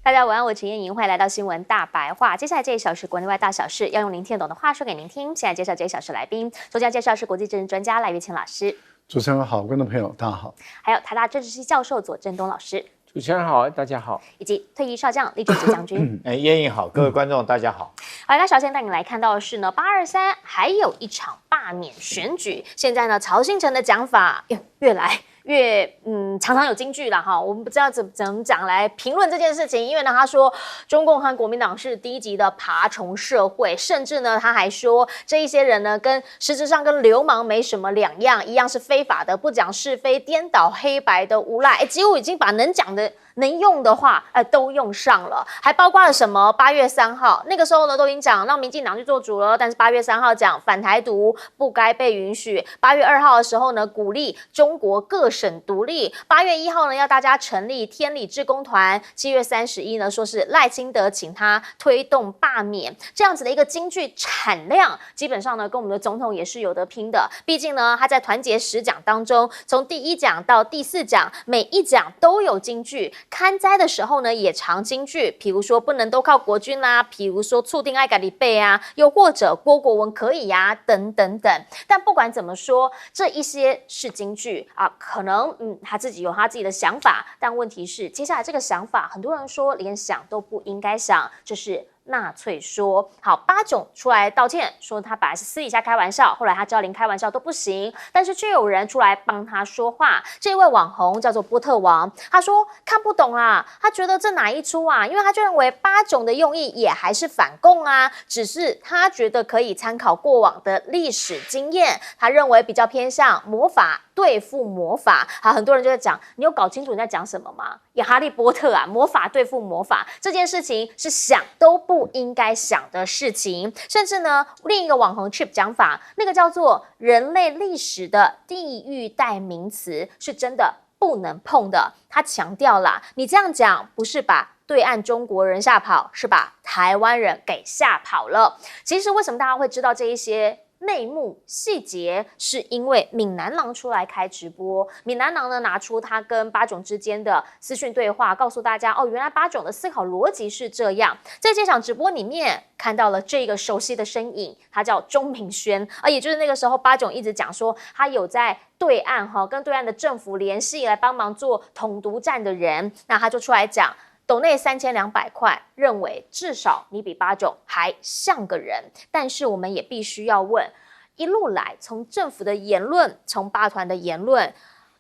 大家晚安，我陈燕莹，欢迎来到新闻大白话。接下来这一小时国内外大小事，要用您听得懂的话说给您听。现在介绍这一小时来宾，首先介绍是国际政治专家赖岳乾老师。主持人好，观众朋友大家好。还有台大政治系教授左正东老师。主持人好，大家好。以及退役少将李准基将军。燕莹好，各位观众大家好。好，那首先带你来看到的是呢，823还有一场罢免选举。现在呢，曹兴诚的讲法越来越常常有金句了哈，我们不知道怎么讲来评论这件事情，因为呢，他说中共和国民党是低级的爬虫社会，甚至呢，他还说这一些人呢，实质上跟流氓没什么两样，一样是非法的，不讲是非，颠倒黑白的无赖，几乎已经把能讲的。能用的话，都用上了，还包括了什么？8月3号那个时候呢，都已经讲让民进党去做主了，但是8月3号讲反台独不该被允许。8月2号的时候呢，鼓励中国各省独立。8月1号呢，要大家成立天理志工团。7月31呢，说是赖清德请他推动罢免，这样子的一个金句产量，基本上呢，跟我们的总统也是有得拼的。毕竟呢，他在团结10讲当中，从第1讲到第4讲，每一讲都有金句。勘灾的时候呢，也常金句，比如说不能都靠国军啊，比如说促定爱改里背啊，又或者郭国文可以呀、等等等。但不管怎么说，这一些是金句啊，可能他自己有他自己的想法，但问题是接下来这个想法，很多人说连想都不应该想，这是纳粹说。好，巴囧出来道歉，说他本来是私底下开玩笑，后来他知道连开玩笑都不行，但是却有人出来帮他说话。这位网红叫做波特王，他说看不懂啊，他觉得这哪一出啊？因为他就认为巴囧的用意也还是反共啊，只是他觉得可以参考过往的历史经验，他认为比较偏向魔法对付魔法。好，很多人就在讲，你有搞清楚你在讲什么吗？也哈利波特啊，魔法对付魔法这件事情是想都不应该想的事情。甚至呢，另一个网红 Chip 讲法，那个叫做人类历史的地域代名词，是真的不能碰的。他强调啦，你这样讲不是把对岸中国人吓跑，是把台湾人给吓跑了。其实为什么大家会知道这一些内幕细节，是因为闽南郎出来开直播，闽南郎呢拿出他跟巴囧之间的私讯对话，告诉大家哦，原来巴囧的思考逻辑是这样。在这场直播里面看到了这个熟悉的身影，他叫钟明轩也就是那个时候巴囧一直讲说他有在对岸跟对岸的政府联系来帮忙做统独战的人，那他就出来讲斗内3200块，认为至少你比巴囧还像个人。但是我们也必须要问，一路来从政府的言论，从巴团的言论，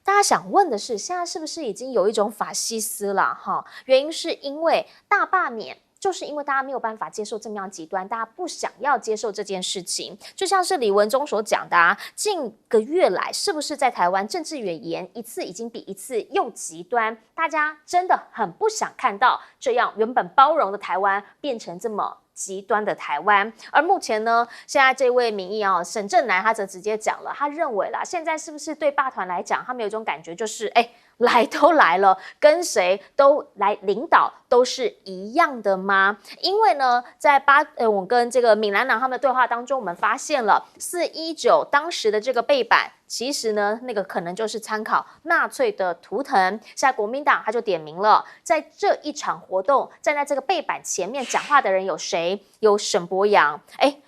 大家想问的是，现在是不是已经有一种法西斯了哈？原因是因为大罢免。就是因为大家没有办法接受这么样极端，大家不想要接受这件事情，就像是李文忠所讲的近个月来是不是在台湾政治语言一次已经比一次又极端，大家真的很不想看到这样原本包容的台湾变成这么极端的台湾。而目前呢，现在这位民意沈正南他则直接讲了，他认为啦，现在是不是对罢团来讲，他们有一种感觉就是来都来了，跟谁都来领导都是一样的吗？因为呢，在我跟这个闽南郎他们的对话当中，我们发现了419当时的这个背板，其实呢，那个可能就是参考纳粹的图腾。现在国民党他就点名了，在这一场活动站在这个背板前面讲话的人有谁？有沈伯洋，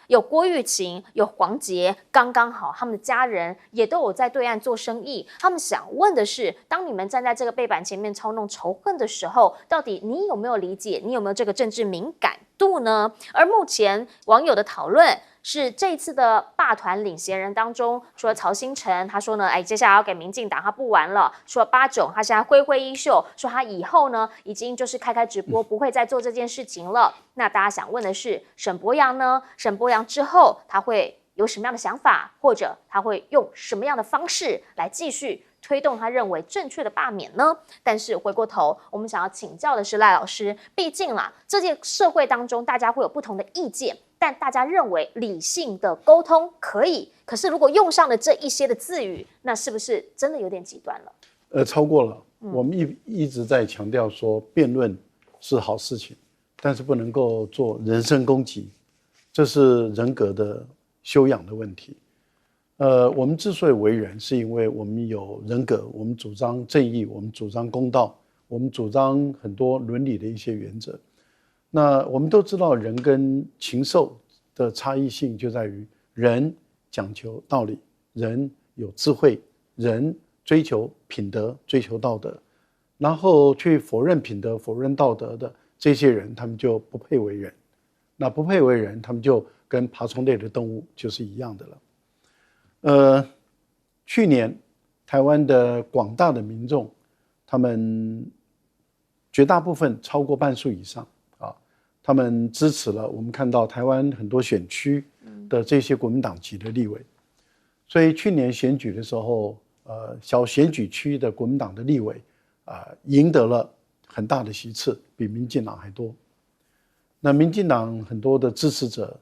有郭玉琴，有黄捷，刚刚好他们的家人也都有在对岸做生意。他们想问的是，当你们站在这个背板前面操弄仇恨的时候，到底你有没有理解？你有没有这个政治敏感度呢？而目前网友的讨论是，这一次的罢团领衔人当中，除了曹兴诚，他说呢，接下来要给民进党，他不玩了。除了巴囧，他现在挥挥衣袖，说他以后呢，已经就是开直播，不会再做这件事情了。那大家想问的是，沈伯洋呢？沈伯洋之后他会有什么样的想法，或者他会用什么样的方式来继续推动他认为正确的罢免呢？但是回过头，我们想要请教的是赖老师，毕竟啦，这件社会当中大家会有不同的意见，但大家认为理性的沟通可以，可是如果用上了这一些的字语，那是不是真的有点极端了？超过了。我们一直在强调说，辩论是好事情，但是不能够做人身攻击，这是人格的修养的问题。我们之所以为人，是因为我们有人格，我们主张正义，我们主张公道，我们主张很多伦理的一些原则。那我们都知道，人跟禽兽的差异性就在于人讲求道理，人有智慧，人追求品德，追求道德，然后去否认品德、否认道德的这些人，他们就不配为人。那不配为人，他们就跟爬虫类的动物就是一样的了。去年台湾的广大的民众，他们绝大部分超过半数以上啊，他们支持了我们看到台湾很多选区的这些国民党籍的立委。所以去年选举的时候，小选举区的国民党的立委赢得了很大的席次，比民进党还多。那民进党很多的支持者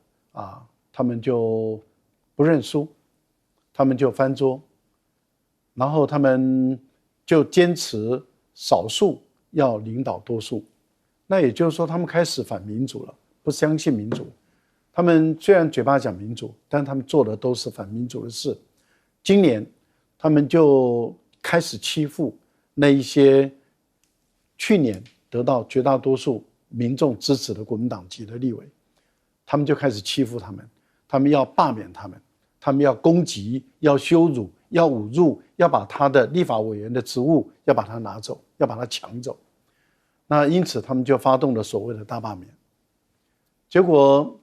他们就不认输，他们就翻桌，然后他们就坚持少数要领导多数。那也就是说，他们开始反民主了，不相信民主。他们虽然嘴巴讲民主，但他们做的都是反民主的事。今年他们就开始欺负那一些去年得到绝大多数民众支持的国民党籍的立委，他们就开始欺负他们，他们要罢免他们，他们要攻击，要羞辱，要侮辱，要把他的立法委员的职务要把他拿走，要把他抢走。那因此他们就发动了所谓的大罢免。结果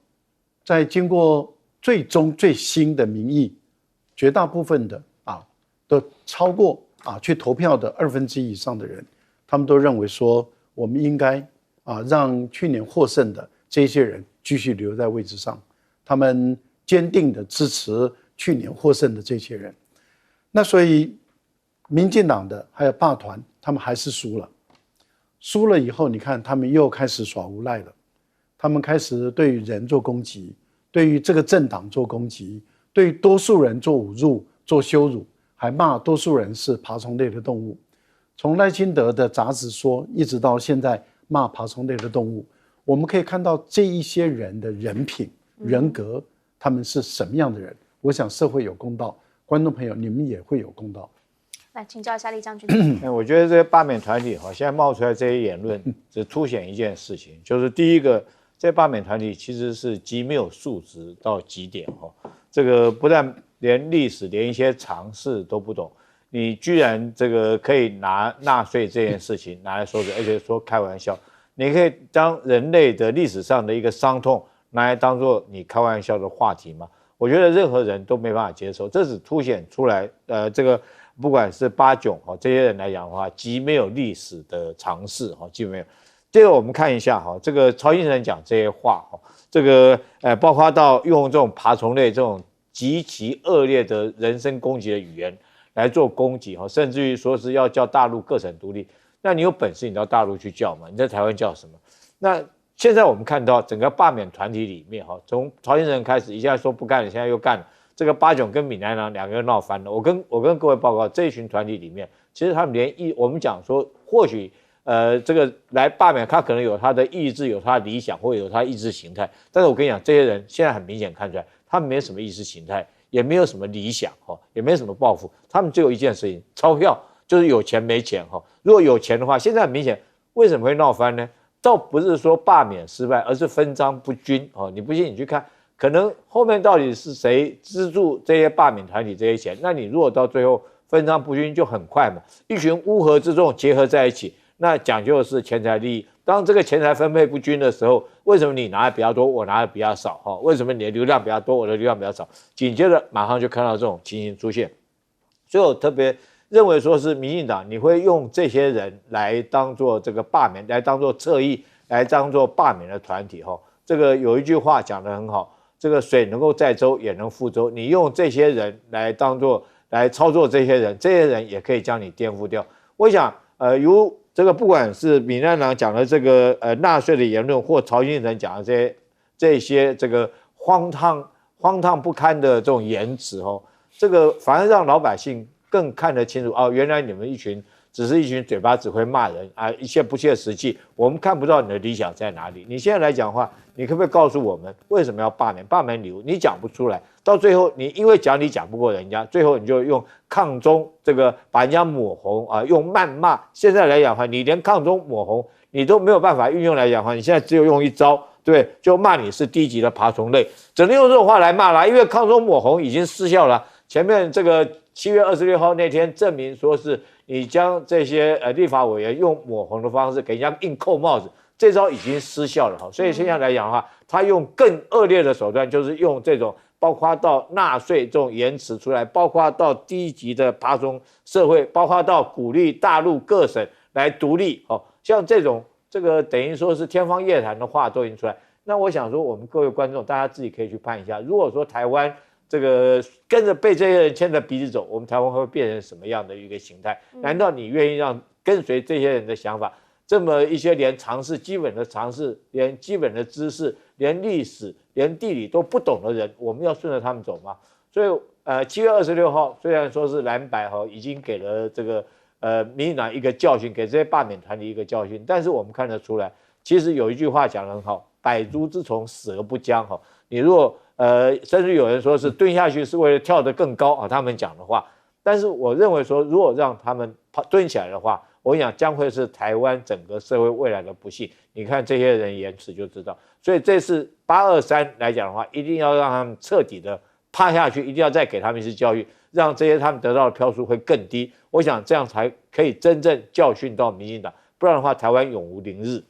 在经过最终最新的民意，绝大部分的都超过去投票的1/2以上的人，他们都认为说，我们应该让去年获胜的这些人继续留在位置上，他们坚定的支持去年获胜的这些人。那所以民进党的还有罢团，他们还是输了。输了以后，你看他们又开始耍无赖了，他们开始对于人做攻击，对于这个政党做攻击，对于多数人做侮辱、做羞辱，还骂多数人是爬虫类的动物。从赖清德的杂志说一直到现在骂爬虫类的动物，我们可以看到这一些人的人品、人格，他们是什么样的人。我想社会有公道，观众朋友你们也会有公道。来请教一下李将军。我觉得这些罢免团体现在冒出来这些言论，只凸显一件事情，就是第一个，这些罢免团体其实是极没有素质到极点这个不但连历史、连一些常识都不懂，你居然这个可以拿纳税这件事情拿来说嘴，而且说开玩笑，你可以当人类的历史上的一个伤痛拿来当做你开玩笑的话题吗？我觉得任何人都没办法接受，这只凸显出来这个不管是八炯这些人来讲的话，极没有历史的常识极没有。第二个我们看一下这个曹先生讲这些话这个包括到用这种爬虫类这种极其恶劣的人身攻击的语言来做攻击甚至于说是要叫大陆各省独立，那你有本事你到大陆去叫嘛？你在台湾叫什么？那现在我们看到整个罢免团体里面从曹先生开始，一下说不干了，现在又干了。这个八炯跟闽南郎两个人闹翻了。我跟各位报告，这一群团体里面，其实他们我们讲说，或许这个来罢免，他可能有他的意志，有他的理想，或有他的意识形态。但是我跟你讲，这些人现在很明显看出来，他们没有什么意识形态，也没有什么理想也没有什么抱负，他们只有一件事情：钞票，就是有钱没钱如果有钱的话，现在很明显，为什么会闹翻呢？倒不是说罢免失败，而是分赃不均你不信，你去看。可能后面到底是谁资助这些罢免团体这些钱？那你如果到最后分赃不均，就很快嘛，一群乌合之众结合在一起，那讲究的是钱财利益。当这个钱财分配不均的时候，为什么你拿的比较多，我拿的比较少为什么你的流量比较多，我的流量比较少？紧接着马上就看到这种情形出现。所以我特别认为说是民进党，你会用这些人来当做这个罢免，来当做侧翼，来当做罢免的团体这个有一句话讲得很好。这个水能够载舟，也能覆舟。你用这些人来当做来操作这些人也可以将你颠覆掉。我想，由这个不管是闽南郎讲的这个纳税的言论，或曹先生讲的这些这个荒唐不堪的这种言辞这个反而让老百姓更看得清楚原来你们一群只是一群嘴巴只会骂人啊，一切不切实际，我们看不到你的理想在哪里。你现在来讲的话，你可不可以告诉我们为什么要罢免？罢免理由你讲不出来，到最后你因为你讲不过人家，最后你就用抗中这个把人家抹红啊，用谩骂。现在来讲的话，你连抗中抹红你都没有办法运用来讲的话，你现在只有用一招，对不对？就骂你是低级的爬虫类，只能用这种话来骂啦，因为抗中抹红已经失效了。前面这个7月26号那天证明说是你将这些立法委员用抹红的方式给人家硬扣帽子，这招已经失效了哈。所以现在来讲的话，他用更恶劣的手段，就是用这种包括到纳税这种言辞出来，包括到低级的爬虫社会，包括到鼓励大陆各省来独立哦，像这种这个等于说是天方夜谭的话都已经出来。那我想说，我们各位观众大家自己可以去判一下，如果说台湾这个跟着被这些人牵着鼻子走，我们台湾会变成什么样的一个形态？难道你愿意让跟随这些人的想法，这么一些连基本的常识、连基本的知识、连历史、连地理都不懂的人，我们要顺着他们走吗？所以7月26号虽然说是蓝白已经给了这个民进党一个教训，给这些罢免团体一个教训，但是我们看得出来，其实有一句话讲得很好，百足之虫，死而不僵哈。你如果甚至有人说是蹲下去是为了跳得更高啊，他们讲的话。但是我认为说，如果让他们蹲起来的话，我跟你讲，将会是台湾整个社会未来的不幸。你看这些人言辞就知道。所以这次823来讲的话，一定要让他们彻底的趴下去，一定要再给他们一次教育，让这些他们得到的票数会更低。我想这样才可以真正教训到民进党，不然的话，台湾永无宁日。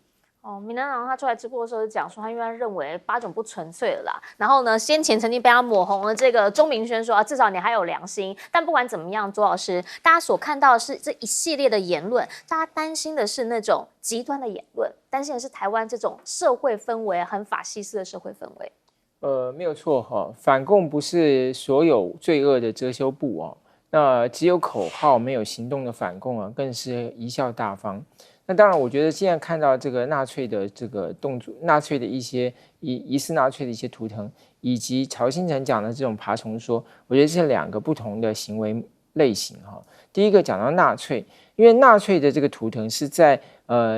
民进党他出来直播的时候就讲说，他因为他认为8种不纯粹了啦。然后呢，先前曾经被他抹红了这个钟明轩说，至少你还有良心。但不管怎么样，左老师，大家所看到的是这一系列的言论，大家担心的是那种极端的言论，担心的是台湾这种社会氛围很法西斯的社会氛围。没有错哈，反共不是所有罪恶的遮羞布哦。那只有口号没有行动的反共啊，更是贻笑大方。那当然，我觉得现在看到这个纳粹的这个动作，纳粹的一些疑似纳粹的一些图腾，以及曹兴诚讲的这种爬虫说，我觉得是2个不同的行为类型哈。第一个讲到纳粹，因为纳粹的这个图腾是在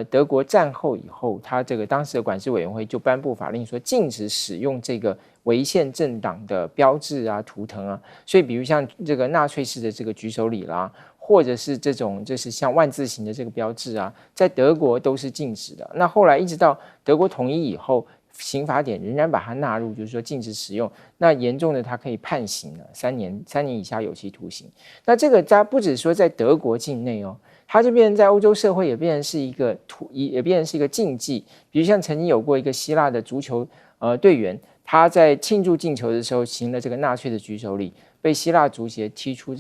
德国战后以后，他这个当时的管制委员会就颁布法令说禁止使用这个违宪政党的标志啊、图腾啊，所以比如像这个纳粹式的这个举手礼啦。或者是这种就是像万字形的这个标志啊，在德国都是禁止的。那后来一直到德国统一以后，刑法典仍然把它纳入，就是说禁止使用。那严重的它可以判刑了，3年以下有期徒刑。那这个它不只说在德国境内哦，它就变成在欧洲社会也变成是一个也变成是一个禁忌。比如像曾经有过一个希腊的足球队员，他在庆祝进球的时候行了这个纳粹的举手礼。被希腊足协踢出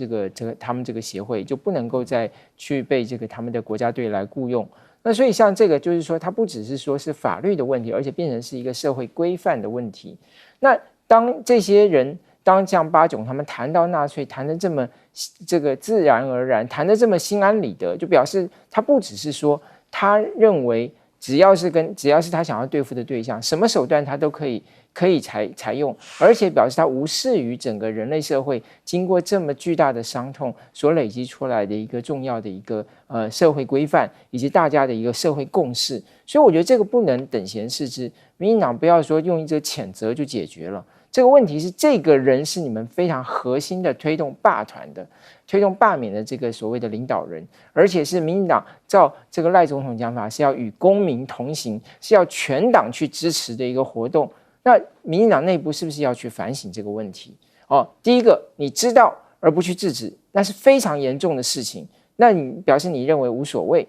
他们这个协会，就不能够再去被这个他们的国家队来雇用。那所以像这个就是说，它不只是说是法律的问题，而且变成是一个社会规范的问题。那当这些人，当像8种他们谈到纳粹，谈得这么这个自然而然，谈得这么心安理得，就表示他不只是说他认为只要是他想要对付的对象，什么手段他都可以采用，而且表示他无视于整个人类社会经过这么巨大的伤痛所累积出来的一个重要的一个社会规范，以及大家的一个社会共识。所以我觉得这个不能等闲视之，民进党不要说用一个谴责就解决了。这个问题是这个人是你们非常核心的推动罢免的这个所谓的领导人，而且是民进党照这个赖总统讲法是要与公民同行，是要全党去支持的一个活动。那民进党内部是不是要去反省这个问题？第一个，你知道而不去制止，那是非常严重的事情。那你表示你认为无所谓。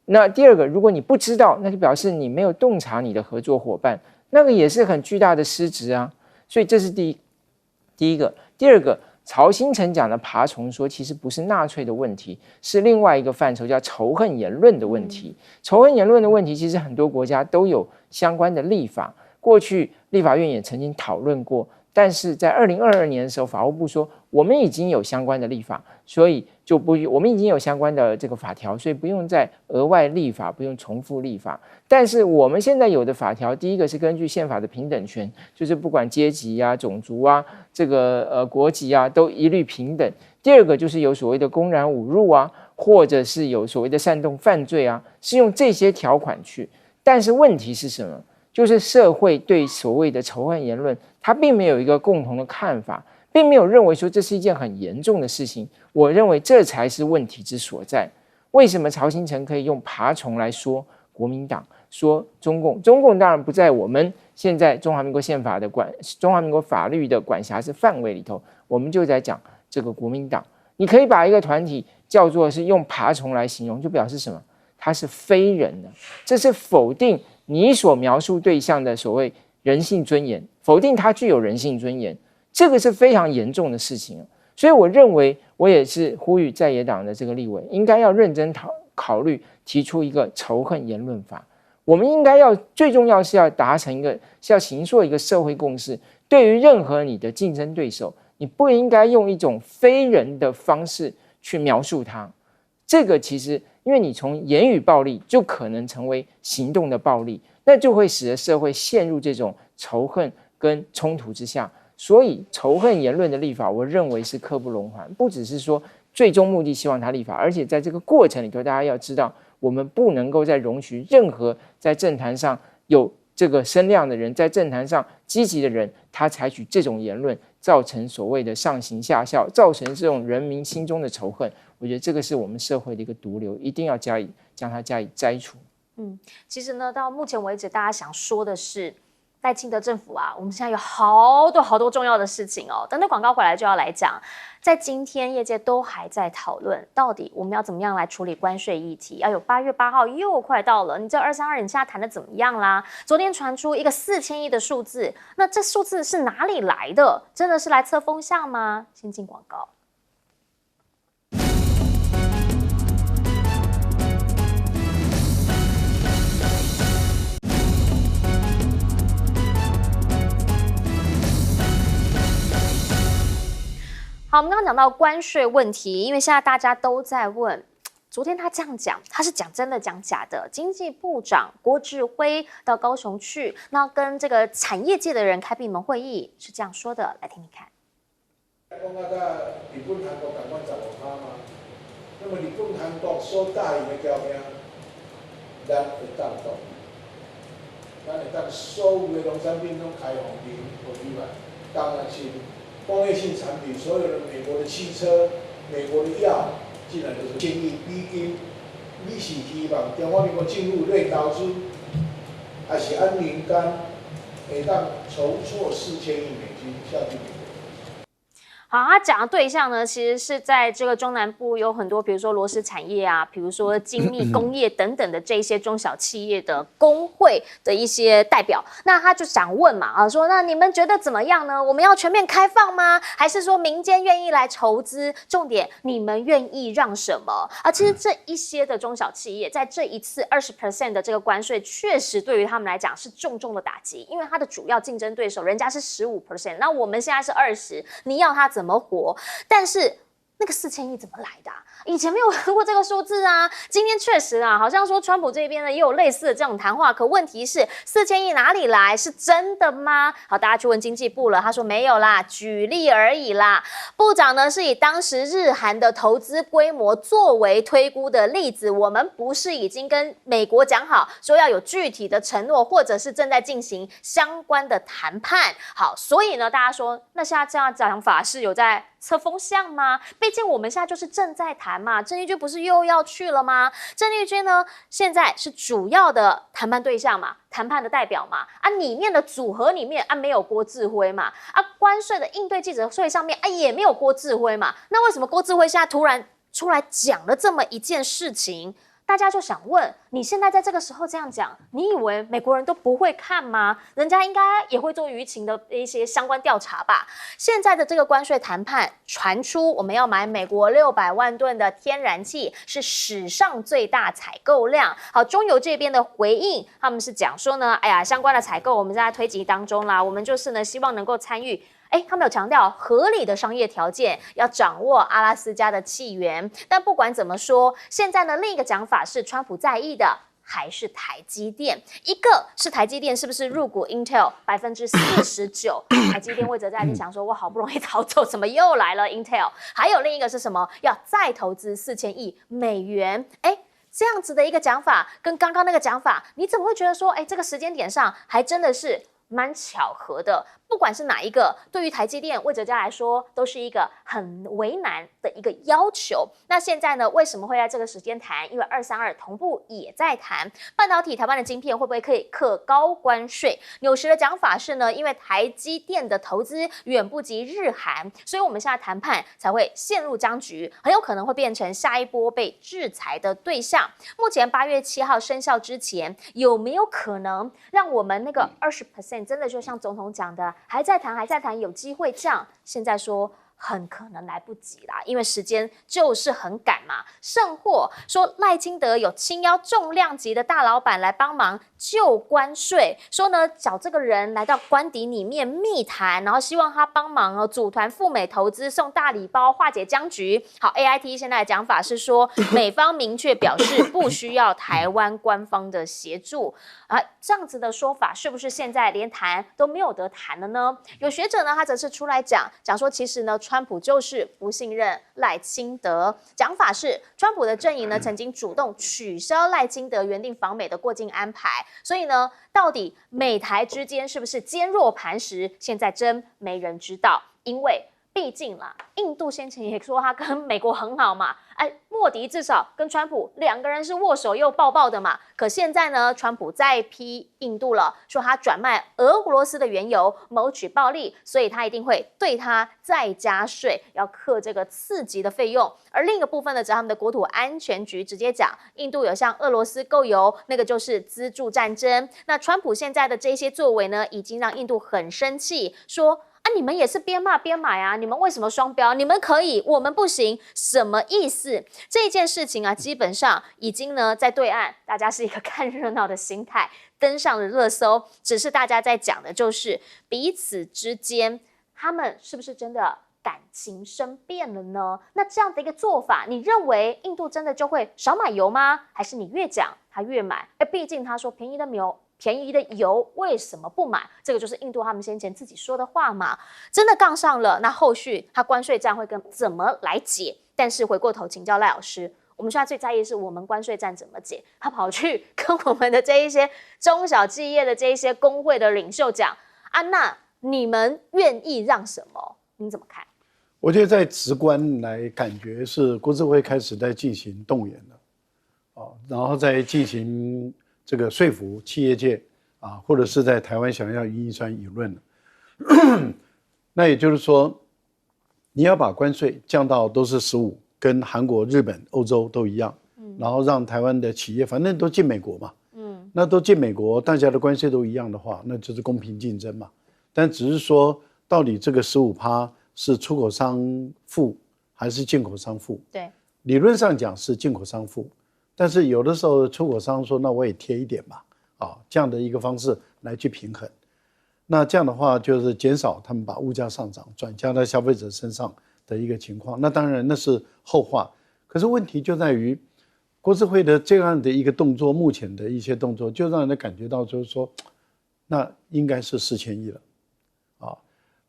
那第二个，如果你不知道，那就表示你没有洞察你的合作伙伴，那个也是很巨大的失职啊。所以这是第一个。第二个，曹兴诚讲的爬虫说，其实不是纳粹的问题，是另外一个范畴，叫仇恨言论的问题。仇恨言论的问题，其实很多国家都有相关的立法，过去立法院也曾经讨论过，但是在2022年的时候，法务部说我们已经有相关的立法，所以我们已经有相关的这个法条，所以不用再额外立法，不用重复立法。但是我们现在有的法条，第一个是根据宪法的平等权，就是不管阶级啊、种族啊、这个国籍啊，都一律平等。第二个就是有所谓的公然侮辱啊，或者是有所谓的煽动犯罪啊，是用这些条款去。但是问题是什么？就是社会对所谓的仇恨言论，它并没有一个共同的看法，并没有认为说这是一件很严重的事情。我认为这才是问题之所在。为什么曹兴诚可以用爬虫来说国民党，说中共？中共当然不在我们现在中华民国宪法的中华民国法律的管辖是范围里头，我们就在讲这个国民党。你可以把一个团体叫做是用爬虫来形容，就表示什么？它是非人的，这是否定你所描述对象的所谓人性尊严，否定它具有人性尊严，这个是非常严重的事情。所以我认为，我也是呼吁在野党的这个立委，应该要认真考虑提出一个仇恨言论法。我们应该最重要是要达成是要形塑一个社会共识，对于任何你的竞争对手，你不应该用一种非人的方式去描述他。这个其实，因为你从言语暴力就可能成为行动的暴力，那就会使得社会陷入这种仇恨跟冲突之下。所以仇恨言论的立法，我认为是刻不容缓。不只是说最终目的希望它立法，而且在这个过程里头，大家要知道，我们不能够再容许任何在政坛上有这个声量的人，在政坛上积极的人，他采取这种言论，造成所谓的上行下效，造成这种人民心中的仇恨。我觉得这个是我们社会的一个毒瘤，一定要将它加以摘除。其实呢，到目前为止，大家想说的是，赖清德政府啊，我们现在有好多重要的事情哦。等等广告回来就要来讲。在今天，业界都还在讨论，到底我们要怎么样来处理关税议题。哎呦，8月8号又快到了，你这232你现在谈的怎么样啦？昨天传出一个4000亿的数字，那这数字是哪里来的？真的是来测风向吗？先进广告。好，我们刚刚讲到关税问题，因为现在大家都在问，昨天他这样讲，他是讲真的讲假的？经济部长郭志辉到高雄去，那跟这个产业界的人开闭门会议，是这样说的，来听听看。讲啊，甲日本、韩国同款15%吗？那么日本、韩国所答应的条件，咱会当做，咱会当所有的农产品都开放给台湾，当然是。工业性产品，所有的美国的汽车、美国的药，竟然都是1000亿美金。你是希望中华民国政府来投资，还是按民间会当筹措4000亿美金下去美国？好，他讲的对象呢，其实是在这个中南部有很多，比如说螺丝产业啊，比如说精密工业等等的这些中小企业的工会的一些代表。那他就想问嘛，说那你们觉得怎么样呢？我们要全面开放吗？还是说民间愿意来筹资？重点，你们愿意让什么？其实这一些的中小企业，在这一次20% 的这个关税，确实对于他们来讲是重重的打击，因为它的主要竞争对手人家是15%，那我们现在是20%，你要它怎么活？但是那个4000亿怎么来的啊？以前没有听过这个数字啊。今天确实啊，好像说川普这边呢也有类似的这种谈话，可问题是4000亿哪里来？是真的吗？好，大家去问经济部了，他说没有啦，举例而已啦。部长呢是以当时日韩的投资规模作为推估的例子，我们不是已经跟美国讲好，说要有具体的承诺，或者是正在进行相关的谈判。好，所以呢，大家说那现在这样讲法是有在测风向吗？毕竟我们现在就是正在谈嘛，郑丽君不是又要去了吗？郑丽君呢，现在是主要的谈判对象嘛，谈判的代表嘛，里面的组合里面没有郭志辉嘛，关税的应对记者会上面也没有郭志辉嘛，那为什么郭志辉现在突然出来讲了这么一件事情？大家就想问，你现在在这个时候这样讲，你以为美国人都不会看吗？人家应该也会做舆情的一些相关调查吧。现在的这个关税谈判传出，我们要买美国600万吨的天然气，是史上最大采购量。好，中油这边的回应，他们是讲说呢，相关的采购我们在推进当中啦，我们就是呢希望能够参与。他们有强调合理的商业条件，要掌握阿拉斯加的气源。但不管怎么说，现在呢另一个讲法是，川普在意的还是台积电？一个是台积电是不是入股 Intel 49%？台积电魏哲家就想说，我好不容易逃走，怎么又来了 Intel？ 还有另一个是什么？要再投资4000亿美元？这样子的一个讲法，跟刚刚那个讲法，你怎么会觉得说，这个时间点上还真的是蛮巧合的？不管是哪一个，对于台积电魏哲家来说，都是一个很为难的一个要求。那现在呢，为什么会在这个时间谈？因为232同步也在谈半导体，台湾的晶片会不会可以课高关税？纽时的讲法是呢，因为台积电的投资远不及日韩，所以我们现在谈判才会陷入僵局，很有可能会变成下一波被制裁的对象。目前8月7号生效之前，有没有可能让我们那个20%真的就像总统讲的？还在谈，有机会降。现在说很可能来不及啦，因为时间就是很赶嘛。甚或说赖清德有亲邀重量级的大老板来帮忙救关税，说呢找这个人来到官邸里面密谈，然后希望他帮忙组团赴美投资，送大礼包，化解僵局。好 ，AIT 现在的讲法是说，美方明确表示不需要台湾官方的协助啊，这样子的说法是不是现在连谈都没有得谈了呢？有学者呢，他则是出来讲说，其实呢，川普就是不信任赖清德，讲法是川普的阵营呢曾经主动取消赖清德原定访美的过境安排，所以呢，到底美台之间是不是坚若磐石，现在真没人知道，因为毕竟啦，印度先前也说他跟美国很好嘛，莫迪至少跟川普两个人是握手又抱抱的嘛。可现在呢，川普再批印度了，说他转卖俄罗斯的原油，谋取暴利，所以他一定会对他再加税，要课这个次级的费用。而另一个部分呢，则他们的国土安全局直接讲，印度有向俄罗斯购油，那个就是资助战争。那川普现在的这些作为呢，已经让印度很生气，说你们也是边骂边买啊！你们为什么双标？你们可以，我们不行，什么意思？这件事情啊，基本上已经呢在对岸，大家是一个看热闹的心态，登上了热搜。只是大家在讲的就是彼此之间，他们是不是真的感情生变了呢？那这样的一个做法，你认为印度真的就会少买油吗？还是你越讲他越买？毕竟他说便宜的油为什么不买？这个就是印度他们先前自己说的话嘛。真的杠上了，那后续他关税战会怎么来解？但是回过头请教赖老师，我们现在最在意的是我们关税战怎么解？他跑去跟我们的这一些中小企业的这一些工会的领袖讲啊，那你们愿意让什么？你怎么看？我觉得在直观来感觉是国资会开始在进行动员了，然后再进行这个说服企业界啊，或者是在台湾想要一传舆论了。那也就是说，你要把关税降到都是15%，跟韩国、日本、欧洲都一样，然后让台湾的企业反正都进美国嘛，那都进美国，大家的关税都一样的话，那就是公平竞争嘛。但只是说，到底这个15%是出口商付还是进口商付？对，理论上讲是进口商付。但是有的时候出口商说，那我也贴一点吧，这样的一个方式来去平衡。那这样的话就是减少他们把物价上涨转嫁到消费者身上的一个情况。那当然那是后话。可是问题就在于国资会的这样的一个动作，目前的一些动作就让人感觉到就是说，那应该是4000亿了，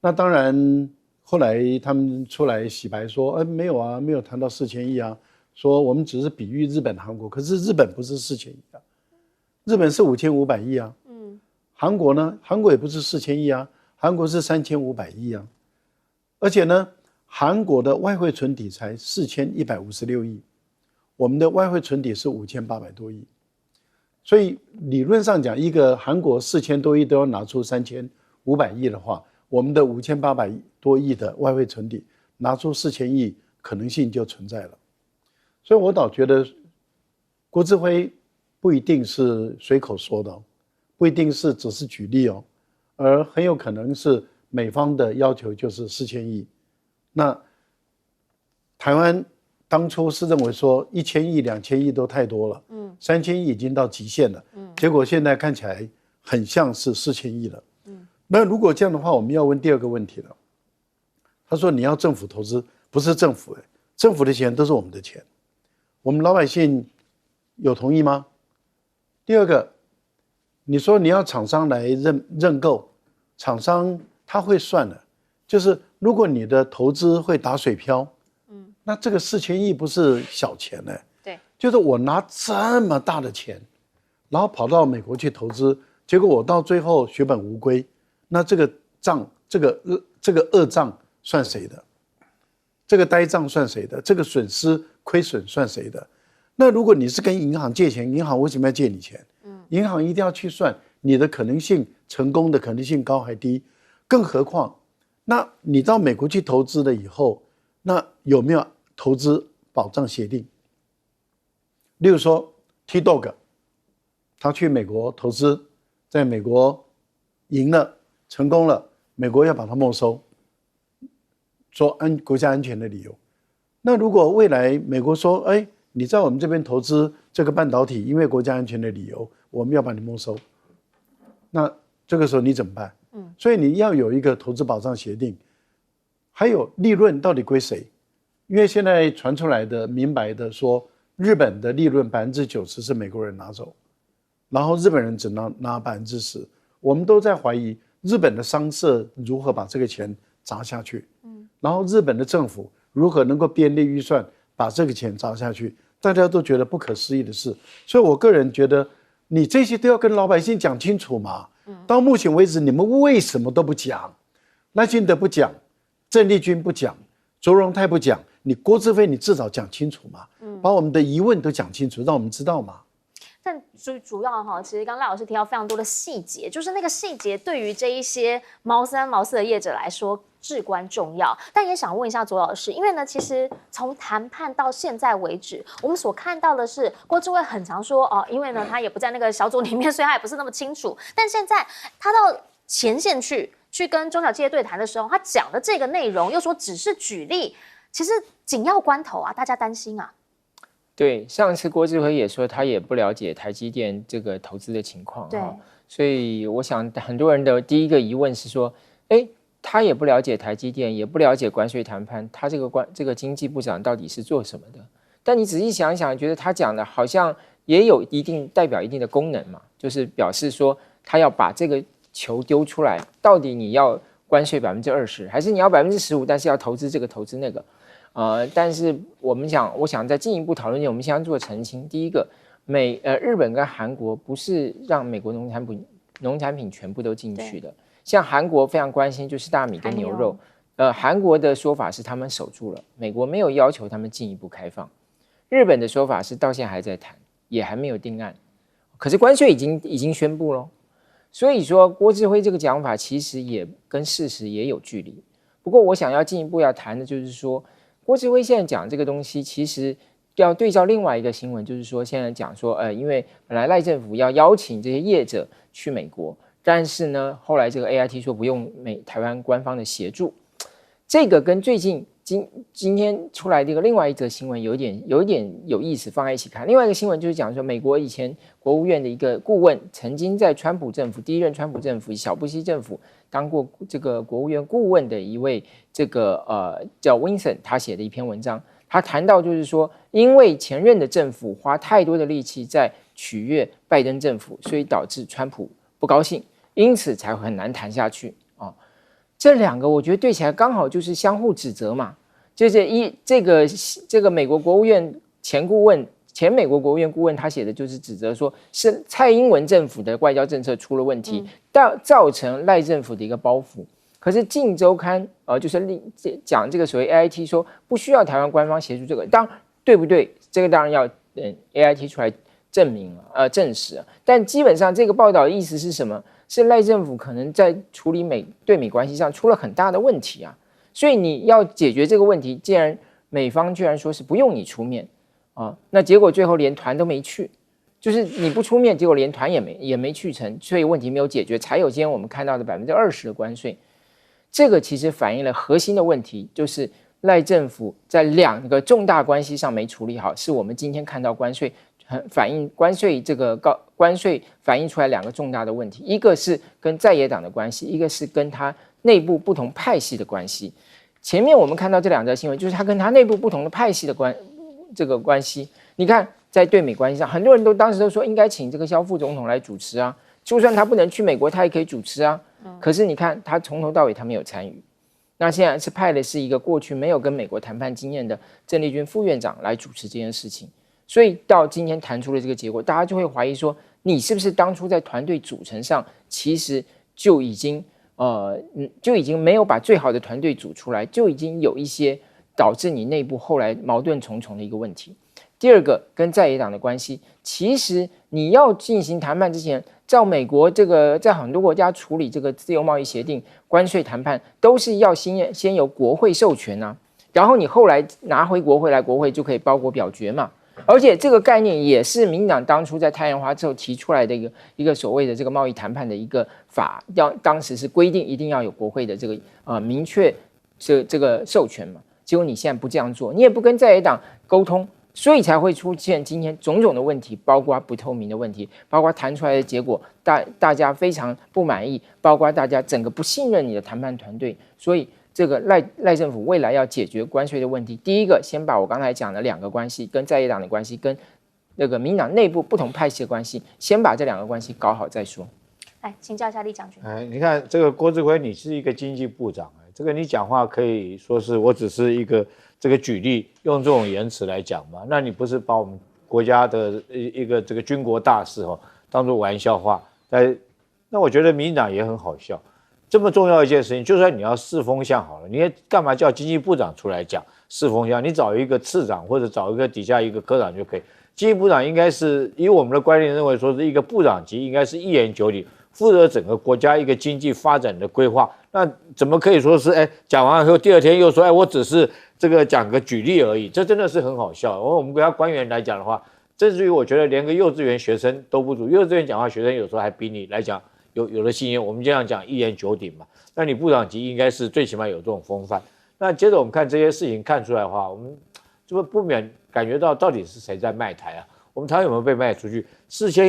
那当然后来他们出来洗白说，没有啊，没有谈到4000亿啊。说我们只是比喻日本、韩国，可是日本不是4000亿啊，日本是5500亿啊，韩国呢？韩国也不是4000亿啊，韩国是3500亿啊，而且呢，韩国的外汇存底才4156亿，我们的外汇存底是5800多亿，所以理论上讲，一个韩国4000多亿都要拿出3500亿的话，我们的5800多亿的外汇存底拿出4000亿，可能性就存在了。所以我倒觉得国资会不一定是随口说的，不一定是只是举例而很有可能是美方的要求就是4000亿。那台湾当初是认为说1000亿、2000亿都太多了，3000亿已经到极限了，结果现在看起来很像是4000亿了。那如果这样的话，我们要问第二个问题了。他说你要政府投资，不是政府政府的钱都是我们的钱。我们老百姓有同意吗？第二个，你说你要厂商来认购，厂商他会算的，就是如果你的投资会打水漂，那这个4000亿不是小钱呢。对，就是我拿这么大的钱，然后跑到美国去投资，结果我到最后血本无归，那这个账，这个恶账算谁的？这个呆账算谁的？这个损失亏损算谁的？那如果你是跟银行借钱，银行为什么要借你钱？银行一定要去算你的可能性，成功的可能性高还低，更何况，那你到美国去投资了以后，那有没有投资保障协定？例如说 T-Dog， 他去美国投资，在美国赢了，成功了，美国要把它没收，说国家安全的理由。那如果未来美国说，哎，你在我们这边投资这个半导体，因为国家安全的理由，我们要把你没收，那这个时候你怎么办？所以你要有一个投资保障协定，还有利润到底归谁？因为现在传出来的明白的说，日本的利润90%是美国人拿走，然后日本人只拿10%，我们都在怀疑日本的商社如何把这个钱砸下去，然后日本的政府如何能够编列预算把这个钱砸下去，大家都觉得不可思议的事。所以我个人觉得，你这些都要跟老百姓讲清楚嘛。到目前为止，你们为什么都不讲？赖清德不讲，郑丽君不讲，卓荣泰不讲，你郭志飞你至少讲清楚嘛，把我们的疑问都讲清楚，让我们知道嘛。但主要哈，其实刚刚赖老师提到非常多的细节，就是那个细节对于这一些毛三毛四的业者来说至关重要。但也想问一下左老师，因为呢，其实从谈判到现在为止，我们所看到的是郭志威很常说哦，因为呢他也不在那个小组里面，所以他也不是那么清楚。但现在他到前线去跟中小企业对谈的时候，他讲的这个内容又说只是举例，其实紧要关头啊，大家担心啊。对，上次郭志辉也说他也不了解台积电这个投资的情况，对，所以我想很多人的第一个疑问是说，他也不了解台积电，也不了解关税谈判，他这个经济部长到底是做什么的？但你仔细想一想，觉得他讲的好像也有代表一定的功能嘛，就是表示说他要把这个球丢出来，到底你要关税20%，还是你要15%，但是要投资这个投资那个？但是我想再进一步讨论一点，我们先做澄清。第一个，日本跟韩国不是让美国农产品全部都进去的，像韩国非常关心就是大米跟牛肉，韩国的说法是他们守住了，美国没有要求他们进一步开放。日本的说法是到现在还在谈，也还没有定案，可是关税已经宣布了，所以说郭志辉这个讲法其实也跟事实也有距离。不过我想要进一步要谈的就是说，郭志辉现在讲这个东西，其实要对照另外一个新闻，就是说现在讲说，因为本来赖政府要邀请这些业者去美国，但是呢，后来这个 AIT 说不用台湾官方的协助，这个跟最近今天出来的另外一则新闻有一点有意思，放在一起看。另外一个新闻就是讲说，美国以前国务院的一个顾问，曾经在川普政府第一任川普政府小布希政府当过这个国务院顾问的一位这个叫 Winston， 他写的一篇文章，他谈到就是说，因为前任的政府花太多的力气在取悦拜登政府，所以导致川普不高兴，因此才很难谈下去啊。这两个我觉得对起来刚好就是相互指责嘛，就是这个美国国务院前美国国务院顾问他写的就是指责说是蔡英文政府的外交政策出了问题，造成赖政府的一个包袱。可是《镜周刊》就是讲这个所谓 AIT 说不需要台湾官方协助这个，对不对？这个当然要AIT 出来证明证实。但基本上这个报道的意思是什么？是赖政府可能在处理对美关系上出了很大的问题啊，所以你要解决这个问题，既然美方居然说是不用你出面那结果最后连团都没去，就是你不出面，结果连团也没去成，所以问题没有解决，才有今天我们看到的20%的关税。这个其实反映了核心的问题，就是赖政府在两个重大关系上没处理好，是我们今天看到关税反映出来两个重大的问题，一个是跟在野党的关系，一个是跟他内部不同派系的关系。前面我们看到这两则新闻，就是他跟他内部不同的派系的关系。你看在对美关系上，很多人都当时都说应该请这个萧副总统来主持啊，就算他不能去美国，他也可以主持啊。可是你看，他从头到尾他没有参与。那现在是派的是一个过去没有跟美国谈判经验的郑丽君副院长来主持这件事情，所以到今天谈出了这个结果，大家就会怀疑说，你是不是当初在团队组成上其实就已经没有把最好的团队组出来，就已经有一些导致你内部后来矛盾重重的一个问题。第二个跟在野党的关系，其实你要进行谈判之前，照美国这个在很多国家处理这个自由贸易协定、关税谈判，都是要先由国会授权啊，然后你后来拿回国会来，国会就可以包裹表决嘛。而且这个概念也是民进党当初在太阳花之后提出来的一个所谓的这个贸易谈判的一个法，当时是规定一定要有国会的这个明确这个授权嘛。结果你现在不这样做，你也不跟在野党沟通。所以才会出现今天种种的问题，包括不透明的问题，包括谈出来的结果大家非常不满意，包括大家整个不信任你的谈判团队。所以这个赖政府未来要解决关税的问题，第一个先把我刚才讲的两个关系，跟在野党的关系，跟那个民进党内部不同派系的关系，先把这两个关系搞好再说。来，请教一下李将军。你看这个郭志辉，你是一个经济部长，这个你讲话可以说是我只是一个这个举例，用这种言辞来讲嘛？那你不是把我们国家的一个这个军国大事当作玩笑话？那我觉得民进党也很好笑。这么重要一件事情，就算你要试风向好了，你也干嘛叫经济部长出来讲试风向？你找一个次长或者找一个底下一个科长就可以。经济部长应该是以我们的观念认为说是一个部长级，应该是一言九鼎，负责整个国家一个经济发展的规划。那怎么可以说是讲完以后第二天又说我只是这个讲个举例而已？这真的是很好笑。我们国家官员来讲的话，甚至于我觉得连个幼稚园学生都不如。幼稚园讲话学生有时候还比你来讲有了信心。我们这样讲一言九鼎嘛，那你部长级应该是最起码有这种风范。那接着我们看这些事情看出来的话，我们就不免感觉到底是谁在卖台啊？我们台湾有没有被卖出去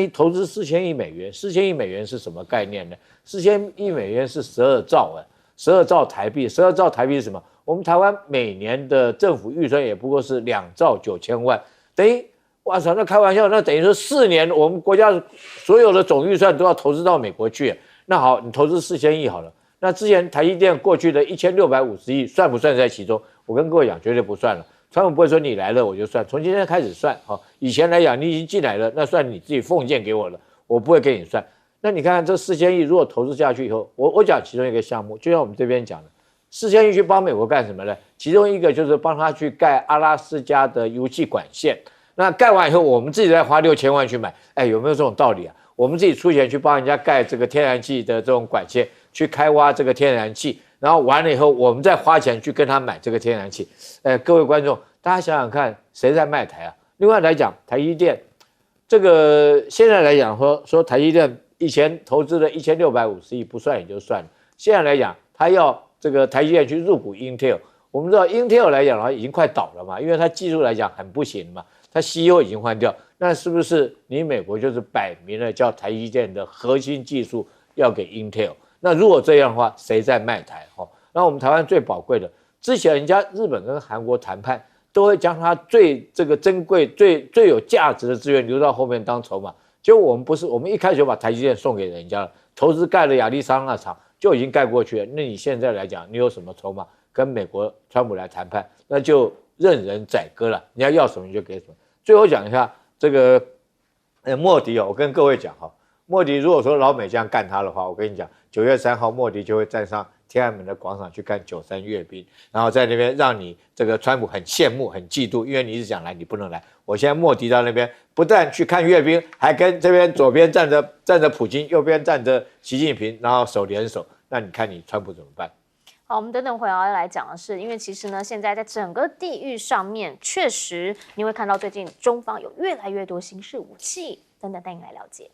投资4000亿美元？4000亿美元是什么概念呢？4000亿美元是12兆，12兆台币。12兆台币是什么？我们台湾每年的政府预算也不过是2兆9千万，等于哇操，那开玩笑，那等于说4年我们国家所有的总预算都要投资到美国去。那好，你投资4000亿好了，那之前台积电过去的1650亿算不算在其中？我跟各位讲，绝对不算了。川普不会说你来了我就算，从今天开始算。以前来讲你已经进来了，那算你自己奉献给我了，我不会给你算。那你看看这4000亿如果投资下去以后，我讲其中一个项目，就像我们这边讲的，4000亿去帮美国干什么呢？其中一个就是帮他去盖阿拉斯加的油气管线。那盖完以后，我们自己再花6000万去买，有没有这种道理啊？我们自己出钱去帮人家盖这个天然气的这种管线，去开挖这个天然气。然后完了以后，我们再花钱去跟他买这个天然气。各位观众，大家想想看，谁在卖台啊？另外来讲，台积电这个现在来讲说台积电以前投资了1650亿不算也就算了，现在来讲，他要这个台积电去入股 Intel。我们知道 Intel 来讲的话已经快倒了嘛，因为它技术来讲很不行嘛，它 CEO 已经换掉，那是不是你美国就是摆明了叫台积电的核心技术要给 Intel？那如果这样的话，谁在卖台？那我们台湾最宝贵的，之前人家日本跟韩国谈判，都会将它最这个珍贵、最有价值的资源留到后面当筹码。结果我们不是，我们一开始就把台积电送给人家了，投资盖了亚利桑那厂就已经盖过去了。那你现在来讲，你有什么筹码跟美国川普来谈判？那就任人宰割了，你要什么你就给什么。最后讲一下这个莫迪我跟各位讲莫迪如果说老美这样干他的话，我跟你讲，9月3号莫迪就会站上天安门的广场去看93阅兵，然后在那边让你这个川普很羡慕、很嫉妒，因为你一直想来，你不能来。我现在莫迪到那边，不但去看阅兵，还跟这边左边站着普京，右边站着习近平，然后手连手。那你看你川普怎么办？好，我们等等回来要来讲的是，因为其实呢，现在在整个地域上面，确实你会看到最近中方有越来越多新式武器，等等带你来了解。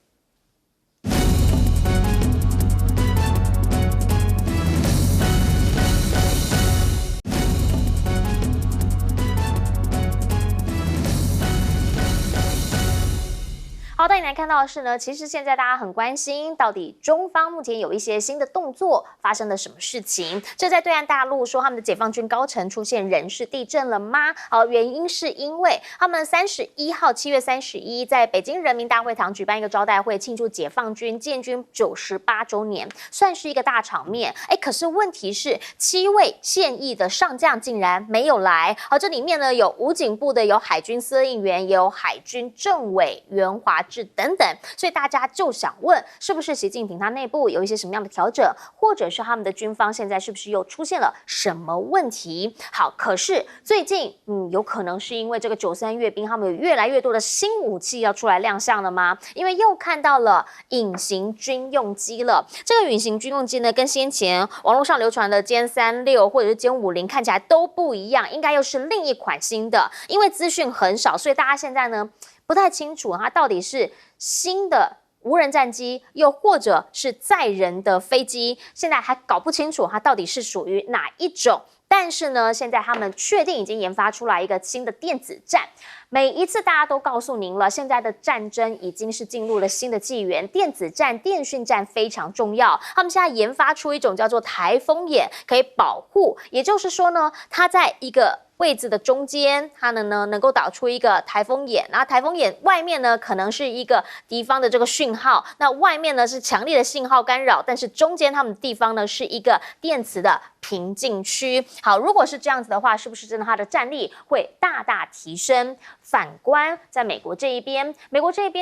好，好，带你来看到的是呢，其实现在大家很关心，到底中方目前有一些新的动作，发生了什么事情？这在对岸大陆说他们的解放军高层出现人事地震了吗？原因是因为他们7月31在北京人民大会堂举办一个招待会，庆祝解放军建军98周年，算是一个大场面。可是问题是7位现役的上将竟然没有来。这里面呢有武警部的，有海军司令员，也有海军政委袁华志等等，所以大家就想问，是不是习近平他内部有一些什么样的调整，或者是他们的军方现在是不是又出现了什么问题？好，可是最近有可能是因为这个93阅兵，他们有越来越多的新武器要出来亮相了吗？因为又看到了隐形军用机了。这个隐形军用机呢，跟先前网络上流传的歼36或者是歼50看起来都不一样，应该又是另一款新的。因为资讯很少，所以大家现在呢不太清楚它到底是新的无人战机，又或者是载人的飞机，现在还搞不清楚它到底是属于哪一种。但是呢，现在他们确定已经研发出来一个新的电子战。每一次大家都告诉您了，现在的战争已经是进入了新的纪元，电子战、电讯战非常重要。他们现在研发出一种叫做台风眼，可以保护，也就是说呢，它在一个位置的中间，它呢能够导出一个台风眼，然后台风眼外面呢可能是一个敌方的这个讯号，那外面呢是强烈的信号干扰，但是中间他们的地方呢是一个电磁的平静区。好，如果是这样子的话，是不是真的它的战力会大大提升？反观在美国这一边，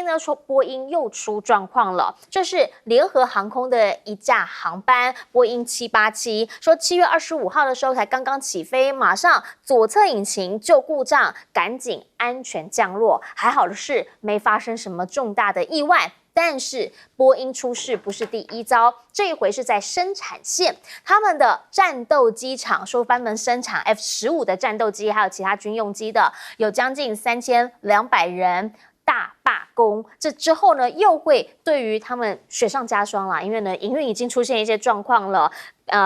呢说波音又出状况了，这是联合航空的一架航班波音787，说7月25号的时候才刚刚起飞，马上左侧引擎就故障，赶紧安全降落。还好的是没发生什么重大的意外。但是波音出事不是第一遭，这一回是在生产线，他们的战斗机厂说专门生产 F-15的战斗机，还有其他军用机的，有将近3200人大罢工。这之后呢，又会对于他们雪上加霜啦，因为呢，营运已经出现一些状况了。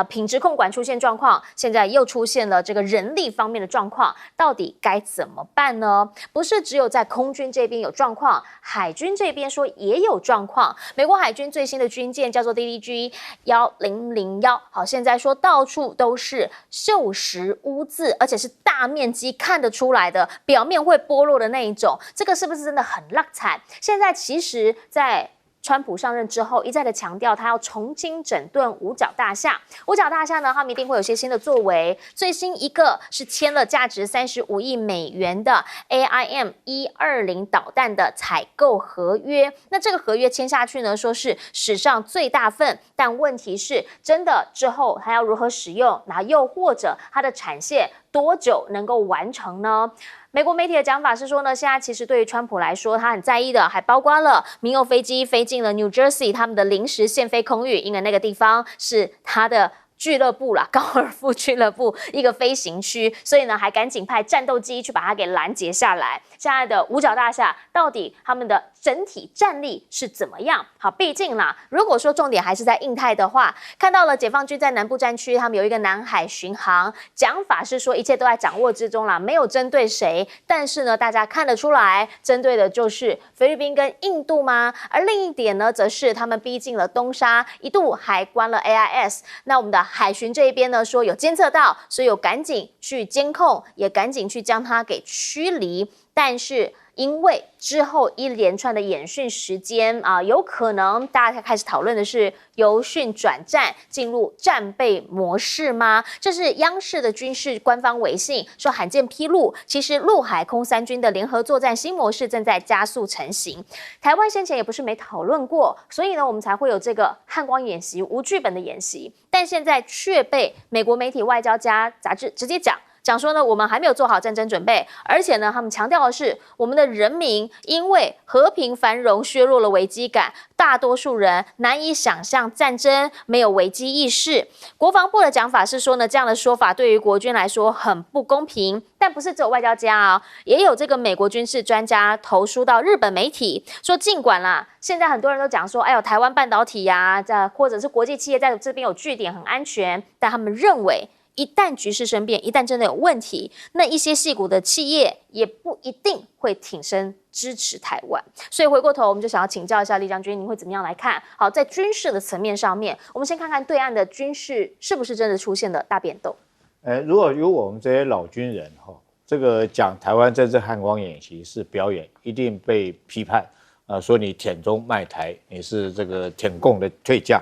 品质控管出现状况，现在又出现了这个人力方面的状况，到底该怎么办呢？不是只有在空军这边有状况，海军这边说也有状况。美国海军最新的军舰叫做 DDG-1001，好，现在说到处都是锈蚀污渍，而且是大面积看得出来的，表面会剥落的那一种，这个是不是真的很烂惨？现在其实在川普上任之后，一再的强调他要重新整顿五角大厦。五角大厦呢，他们一定会有些新的作为。最新一个是签了价值35亿美元的 AIM-120导弹的采购合约。那这个合约签下去呢，说是史上最大份，但问题是，真的之后还要如何使用？那又或者它的产线多久能够完成呢？美国媒体的讲法是说呢，现在其实对于川普来说，他很在意的还包括了民用飞机飞进了 New Jersey 他们的临时限飞空域，因为那个地方是他的俱乐部啦，高尔夫俱乐部一个飞行区，所以呢还赶紧派战斗机去把它给拦截下来。现在的五角大厦到底他们的整体战力是怎么样？好，毕竟啦，如果说重点还是在印太的话，看到了解放军在南部战区，他们有一个南海巡航，讲法是说一切都在掌握之中啦，没有针对谁。但是呢，大家看得出来，针对的就是菲律宾跟印度吗？而另一点呢，则是他们逼近了东沙，一度还关了 AIS。那我们的海巡这一边呢，说有监测到，所以有赶紧去监控，也赶紧去将它给驱离。但是因为之后一连串的演训时间有可能大家开始讨论的是由训转战进入战备模式吗？这是央视的军事官方微信说罕见披露，其实陆海空三军的联合作战新模式正在加速成型。台湾先前也不是没讨论过，所以呢我们才会有这个汉光演习无剧本的演习，但现在却被美国媒体外交家杂志直接讲说呢，我们还没有做好战争准备，而且呢，他们强调的是，我们的人民因为和平繁荣削弱了危机感，大多数人难以想象战争，没有危机意识。国防部的讲法是说呢，这样的说法对于国军来说很不公平，但不是只有外交家也有这个美国军事专家投书到日本媒体，说尽管啦，现在很多人都讲说，哎呦，台湾半导体或者是国际企业在这边有据点很安全，但他们认为一旦局势生变，一旦真的有问题，那一些矽谷的企业也不一定会挺身支持台湾。所以回过头，我们就想要请教一下李将军，您会怎么样来看？好，在军事的层面上面，我们先看看对岸的军事是不是真的出现了大变动。如果有我们这些老军人这个讲台湾这次汉光演习是表演，一定被批判说你舔中卖台，你是这个舔共的退将。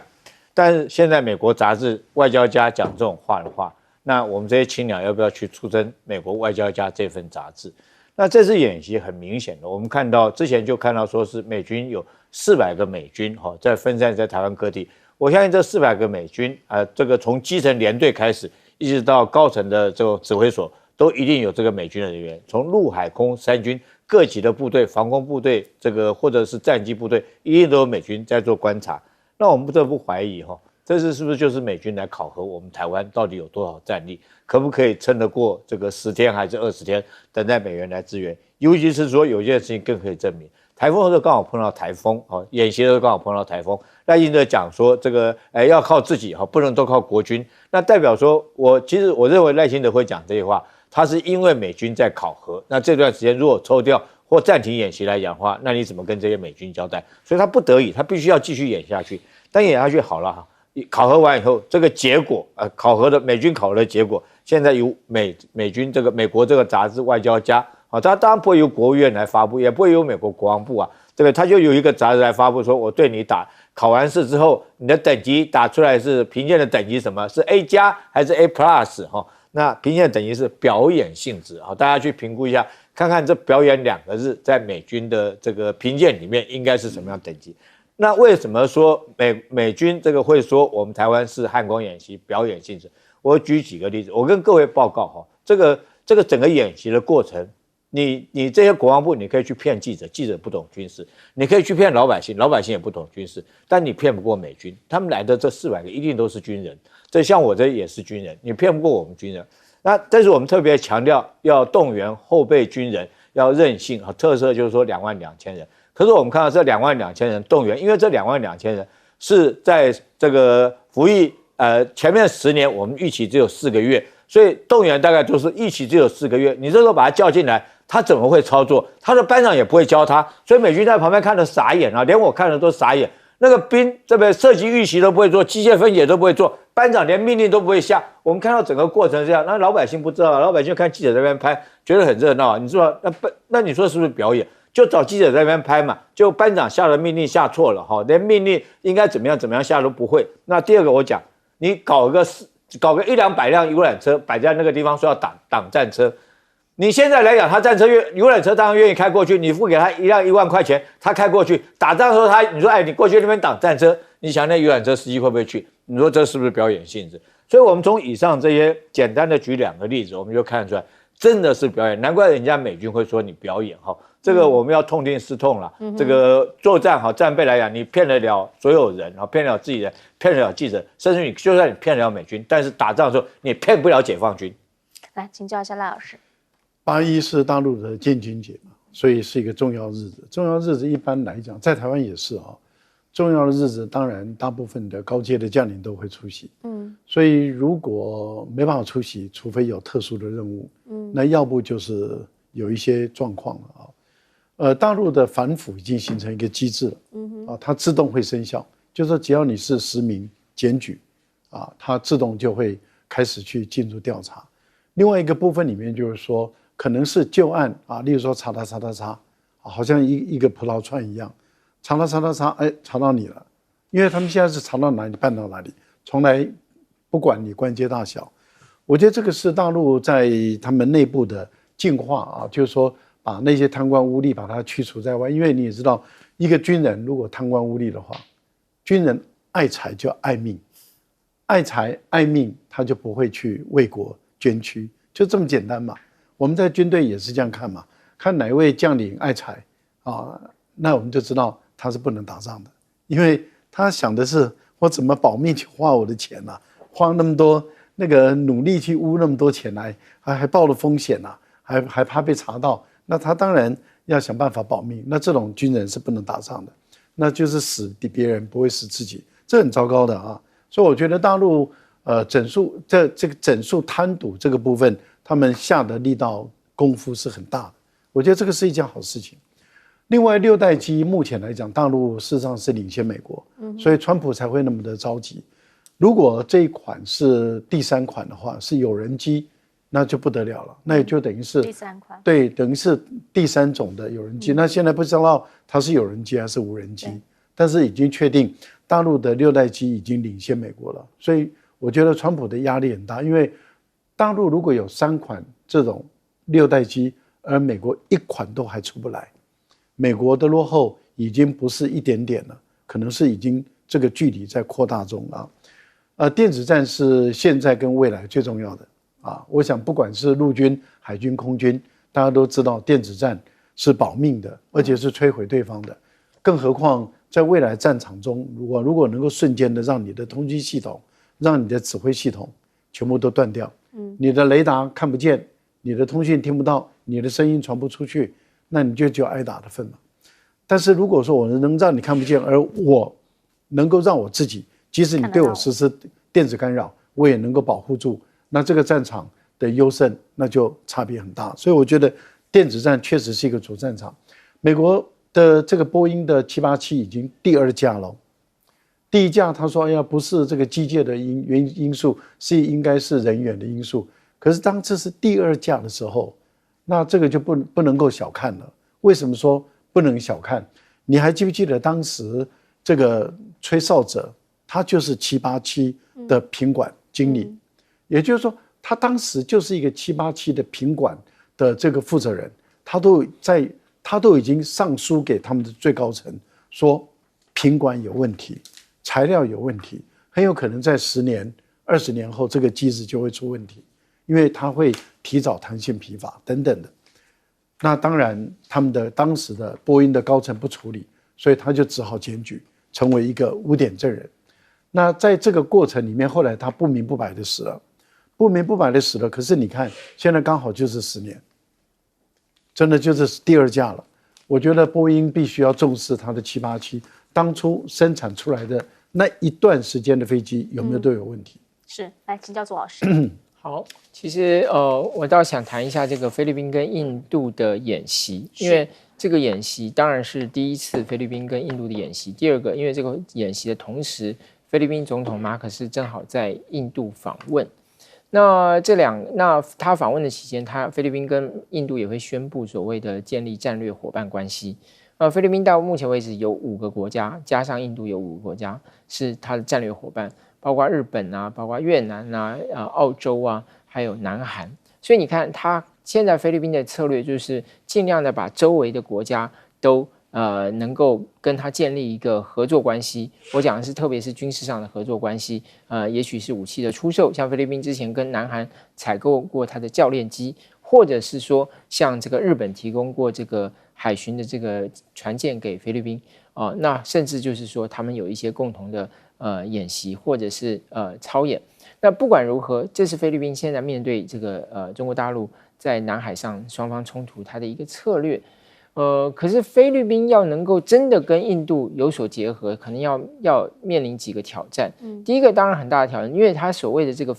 但是现在美国杂志《外交家》讲这种话的话，那我们这些青鸟要不要去出征美国《外交家》这份杂志？那这次演习很明显的，我们看到之前就看到说是美军有400个美军在分散在台湾各地。我相信这400个美军这个从基层连队开始，一直到高层的这个指挥所，都一定有这个美军的人员，从陆海空三军各级的部队、防空部队这个或者是战机部队，一定都有美军在做观察。那我们不得不怀疑这次是不是就是美军来考核我们台湾到底有多少战力，可不可以撑得过这个10天还是20天，等待美元来支援？尤其是说有一件事情更可以证明，台风的时候刚好碰到台风演习的时候刚好碰到台风。赖清德讲说这个要靠自己不能都靠国军，那代表说其实我认为赖清德会讲这些话，他是因为美军在考核，那这段时间如果抽掉或暂停演习来讲的话，那你怎么跟这些美军交代？所以他不得已，他必须要继续演下去。但演下去好了考核完以后，这个结果考核的美军考核的结果，现在由美军这个美国这个杂志《外交家》他当然不会由国务院来发布，也不会由美国国防部对不对？他就有一个杂志来发布说，我对你考完试之后，你的等级打出来是评鉴的等级什么？是 A+ 还是 A+？那评鉴等级是表演性质大家去评估一下，看看这表演2个字在美军的这个评鉴里面应该是什么样等级。那为什么说美军这个会说我们台湾是汉光演习表演性质？我举几个例子，我跟各位报告这个整个演习的过程，你这些国防部你可以去骗记者，记者不懂军事；你可以去骗老百姓，老百姓也不懂军事，但你骗不过美军，他们来的这400个一定都是军人，这像我这也是军人，你骗不过我们军人。那但是我们特别强调要动员后备军人，要韧性特色就是说22000人。可是我们看到这22000人动员，因为这22000人是在这个服役前面10年我们预期只有4个月，所以动员大概就是预期只有4个月。你这时候把他叫进来，他怎么会操作？他的班长也不会教他，所以美军在旁边看得傻眼连我看了都傻眼。那个兵这边射击预习都不会做，机械分解都不会做，班长连命令都不会下。我们看到整个过程这样，那老百姓不知道，老百姓看记者在那边拍，觉得很热闹你知道那你说是不是表演？就找记者在那边拍嘛，就班长下的命令下错了连命令应该怎么样下都不会。那第二个我讲，你搞个100-200辆游览车摆在那个地方说要挡战车，你现在来讲，他战车游览车当然愿意开过去，你付给他1辆1万块钱，他开过去。打仗的时候你说你过去那边挡战车，你想那游览车司机会不会去？你说这是不是表演性质？所以我们从以上这些简单的举2个例子，我们就看得出来，真的是表演。难怪人家美军会说你表演这个我们要痛定思痛了。这个作战战备来讲，你骗得了所有人骗得了自己人，骗得了记者，甚至就算你骗得了美军，但是打仗的时候你骗不了解放军。来请教一下赖老师。8·1是大陆的建军节嘛，所以是一个重要日子。重要日子一般来讲，在台湾也是重要的日子，当然大部分的高阶的将领都会出席。所以如果没办法出席，除非有特殊的任务，那要不就是有一些状况了大陆的反腐已经形成一个机制了，它自动会生效，就是说只要你是实名检举它自动就会开始去进入调查。另外一个部分里面就是说，可能是旧案例如说查，好像一个葡萄串一样，查，查到你了，因为他们现在是查到哪里办到哪里，从来不管你官阶大小。我觉得这个是大陆在他们内部的进化就是说把那些贪官污吏把它驱除在外。因为你也知道，一个军人如果贪官污吏的话，军人爱财就爱命，爱财爱命，他就不会去为国捐躯，就这么简单嘛。我们在军队也是这样看嘛，看哪位将领爱财那我们就知道他是不能打仗的，因为他想的是我怎么保命去花我的钱花那么多那个努力去污那么多钱来，还冒了风险还怕被查到，那他当然要想办法保命。那这种军人是不能打仗的，那就是死别人不会死自己，这很糟糕的所以我觉得大陆这个整数贪赌这个部分，他们下的力道功夫是很大的，我觉得这个是一件好事情。另外，6代机目前来讲，大陆事实上是领先美国，所以川普才会那么的着急。如果这一款是第3款的话，是有人机，那就不得了了，那也就等于是第3款，对，等于是第3种的有人机。那现在不知道它是有人机还是无人机，但是已经确定大陆的6代机已经领先美国了，所以我觉得川普的压力很大，因为大陆如果有3款这种6代机，而美国1款都还出不来，美国的落后已经不是一点点了，可能是已经这个距离在扩大中啊。电子战是现在跟未来最重要的啊。我想不管是陆军、海军、空军，大家都知道电子战是保命的，而且是摧毁对方的。更何况在未来战场中，如果能够瞬间的让你的通讯系统、让你的指挥系统全部都断掉，你的雷达看不见，你的通讯听不到，你的声音传不出去，那你就挨打的份嘛。但是如果说我能让你看不见，而我能够让我自己，即使你对我实施电子干扰，我也能够保护住，那这个战场的优胜那就差别很大。所以我觉得电子战确实是一个主战场。美国的这个波音的787已经第2架了，第1架他说，哎呀，不是这个机械的因素，应该是人员的因素。可是当这是第2架的时候，那这个就不能够小看了。为什么说不能小看？你还记不记得当时这个吹哨者，他就是787的品管经理，也就是说，他当时就是一个787的品管的这个负责人，他都已经上书给他们的最高层，说品管有问题，材料有问题，很有可能在10年、20年后，这个机子就会出问题，因为它会提早弹性疲乏等等的。那当然，他们的当时的波音的高层不处理，所以他就只好检举，成为一个污点证人。那在这个过程里面，后来他不明不白的死了，可是你看，现在刚好就是10年，真的就是第2架了。我觉得波音必须要重视它的787，当初生产出来的那一段时间的飞机有没有都有问题？是，来请教左老师。好，其实我倒想谈一下这个菲律宾跟印度的演习，因为这个演习当然是第一次菲律宾跟印度的演习，第二个，因为这个演习的同时，菲律宾总统马可斯正好在印度访问。那他访问的期间，菲律宾跟印度也会宣布所谓的建立战略伙伴关系。菲律宾到目前为止有5个国家，加上印度有5个国家是他的战略伙伴。包括日本啊，包括越南啊，澳洲啊，还有南韩。所以你看，他现在菲律宾的策略就是尽量的把周围的国家都能够跟他建立一个合作关系。我讲的是特别是军事上的合作关系，也许是武器的出售，像菲律宾之前跟南韩采购过他的教练机，或者是说像这个日本提供过这个海巡的这个船舰给菲律宾那甚至就是说他们有一些共同的演习或者是操演。那不管如何，这是菲律宾现在面对这个中国大陆在南海上双方冲突它的一个策略。可是菲律宾要能够真的跟印度有所结合，可能要面临几个挑战。第一个当然很大的挑战，因为它所谓的这个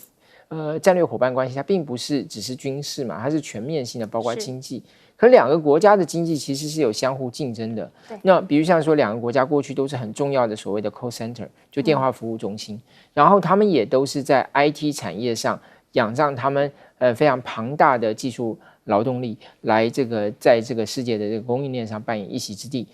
战略伙伴关系，它并不是只是军事嘛，它是全面性的，包括经济。可2个国家的经济其实是有相互竞争的。那比如像说2个国家过去都是很重要的所谓的 call center， 就电话服务中心，然后他们也都是在 IT 产业上仰仗他们非常庞大的技术劳动力来在这个世界的这个供应链上扮演一席之地。